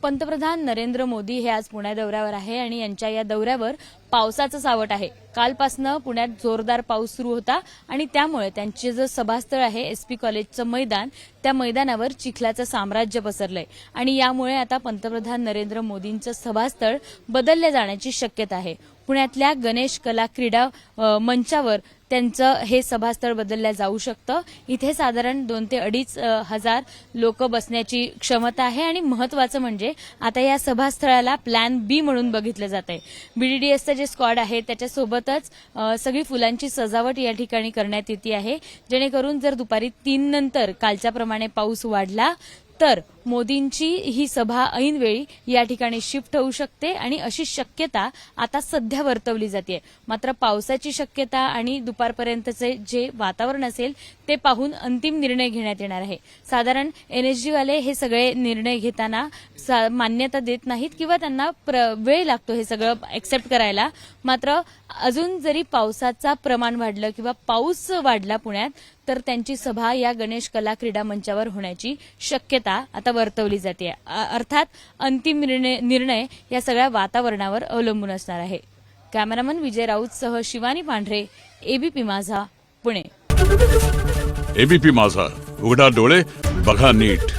पंतप्रधान नरेंद्र मोदी हे आज पुणे दौऱ्यावर आहे आणि यांच्या या दौऱ्यावर पावसाचं सावट आहे। कालपासून पुण्यात जोरदार पाऊस सुरू होता आणि त्यामुळे त्यांचे जे सभास्थळ आहे एसपी कॉलेजचं मैदान, त्या मैदानावर चिखलाचं साम्राज्य पसरलंय आणि यामुळे आता पंतप्रधान नरेंद्र मोदींचं सभास्थळ बदलले जाण्याची शक्यता आहे। पुण्यातल्या गणेश कला क्रीडा मंचावर त्यांचं हे सभास्थळ बदललं जाऊ शकतं। इथे साधारण 2 ते 2.5 हजार लोक बसण्याची क्षमता आहे आणि महत्त्वाचं म्हणजे आता या सभास्थळाला प्लॅन बी म्हणून बघितलं जातंय। बीडीडीएसचं जे स्क्वॉड आहे त्याच्यासोबतच सगळी फुलांची सजावट या ठिकाणी करण्यात येते आहे, जेणेकरून जर दुपारी 3 नंतर कालच्याप्रमाणे पाऊस वाढला तर मोदींची ही सभा ऐनवेळी या ठिकाणी शिफ्ट होऊ शकते आणि अशी शक्यता आता सध्या वर्तवली जाते। मात्र पावसाची शक्यता आणि दुपारपर्यंतचे जे वातावरण असेल ते पाहून अंतिम निर्णय घेण्यात येणार आहे। साधारण एनएसजी वाले हे सगळे निर्णय घेताना मान्यता देत नाहीत किंवा त्यांना वेळ लागतो हे सगळं एक्सेप्ट करायला। मात्र अजून जरी पावसाचा प्रमाण वाढलं किंवा पाऊस वाढला पुण्यात तर त्यांची सभा या गणेश कला क्रीडा मंचावर होण्याची शक्यता आता वर्तवली जाते। अर्थात अंतिम निर्णय या सगळ्या वातावरणावर अवलंबून असणार आहे। कॅमेरामन विजय राऊतसह शिवानी पांढरे, एबीपी माझा, पुणे। एबीपी माझा, उघडा डोळे बघा नीट।